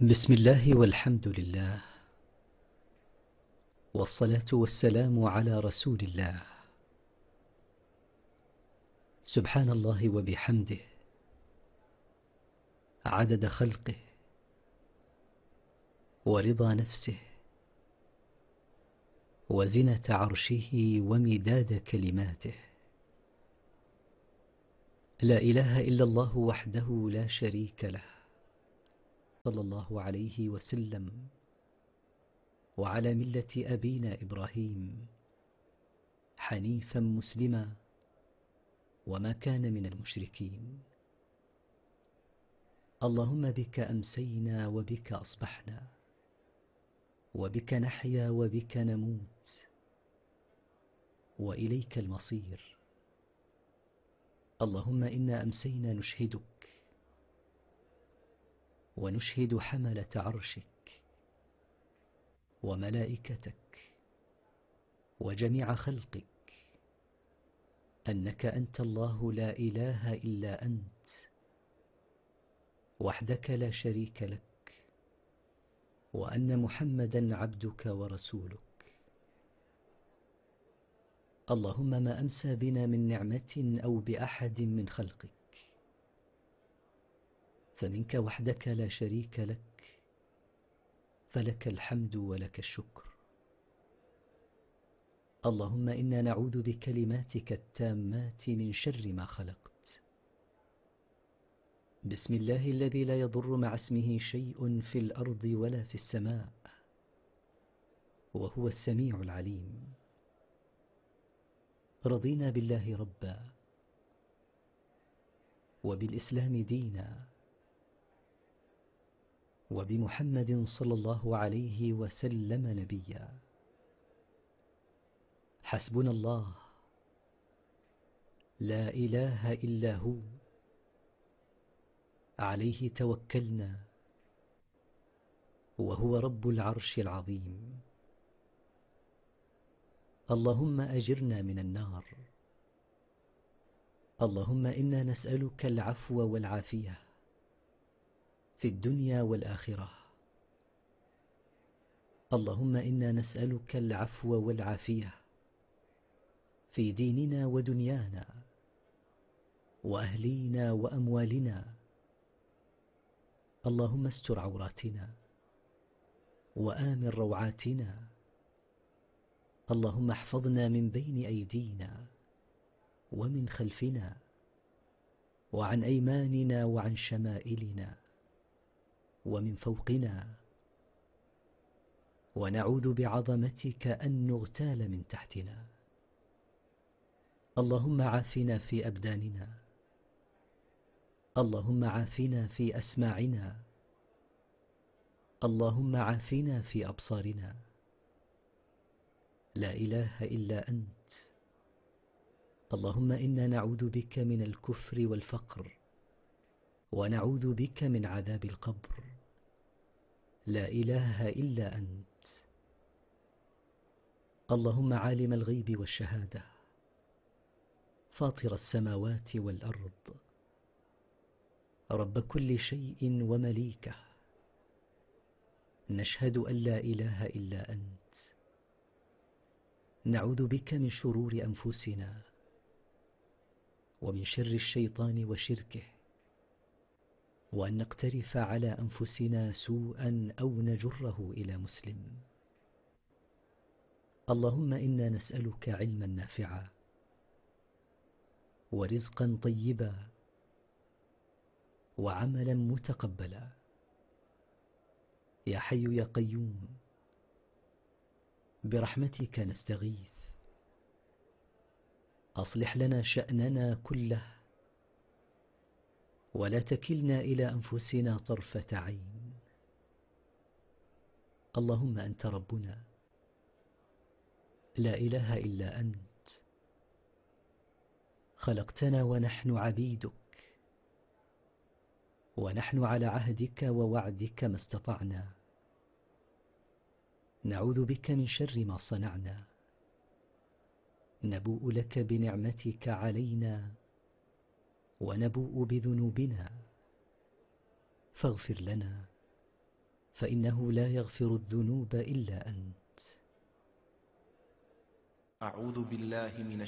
بسم الله والحمد لله، والصلاة والسلام على رسول الله. سبحان الله وبحمده، عدد خلقه ورضا نفسه وزنة عرشه ومداد كلماته. لا إله إلا الله وحده لا شريك له، صلى الله عليه وسلم وعلى ملة أبينا إبراهيم حنيفا مسلما وما كان من المشركين. اللهم بك أمسينا وبك أصبحنا، وبك نحيا وبك نموت، وإليك المصير. اللهم إنا أمسينا نشهدك ونشهد حملة عرشك وملائكتك وجميع خلقك أنك أنت الله لا إله إلا أنت، وحدك لا شريك لك، وأن محمدا عبدك ورسولك. اللهم ما أمسى بنا من نعمة أو بأحد من خلقك فمنك وحدك لا شريك لك، فلك الحمد ولك الشكر. اللهم إنا نعوذ بكلماتك التامات من شر ما خلقت. بسم الله الذي لا يضر مع اسمه شيء في الأرض ولا في السماء، وهو السميع العليم. رضينا بالله ربا، وبالإسلام دينا، وبمحمد صلى الله عليه وسلم نبيا. حسبنا الله، لا إله إلا هو، عليه توكلنا، وهو رب العرش العظيم. اللهم أجرنا من النار. اللهم إنا نسألك العفو والعافية في الدنيا والآخرة. اللهم إنا نسألك العفو والعافية في ديننا ودنيانا وأهلينا وأموالنا. اللهم استر عوراتنا وآمن روعاتنا. اللهم احفظنا من بين أيدينا ومن خلفنا وعن أيماننا وعن شمائلنا ومن فوقنا، ونعوذ بعظمتك أن نغتال من تحتنا. اللهم عافنا في أبداننا. اللهم عافنا في أسماعنا. اللهم عافنا في أبصارنا. لا إله إلا أنت. اللهم إنا نعوذ بك من الكفر والفقر، ونعوذ بك من عذاب القبر. لا إله إلا أنت. اللهم عالم الغيب والشهادة، فاطر السماوات والأرض، رب كل شيء ومليكه، نشهد أن لا إله إلا أنت. نعوذ بك من شرور أنفسنا ومن شر الشيطان وشركه، وأن نقترف على أنفسنا سوءا أو نجره إلى مسلم. اللهم إنا نسألك علما نافعا ورزقا طيبا وعملا متقبلا. يا حي يا قيوم، برحمتك نستغيث. أصلح لنا شأننا كله، ولا تكلنا إلى أنفسنا طرفة عين. اللهم أنت ربنا، لا إله إلا أنت. خلقتنا ونحن عبيدك، ونحن على عهدك ووعدك ما استطعنا. نعوذ بك من شر ما صنعنا. نبوء لك بنعمتك علينا ونبوء بذنوبنا، فاغفر لنا فإنه لا يغفر الذنوب إلا أنت. أعوذ بالله من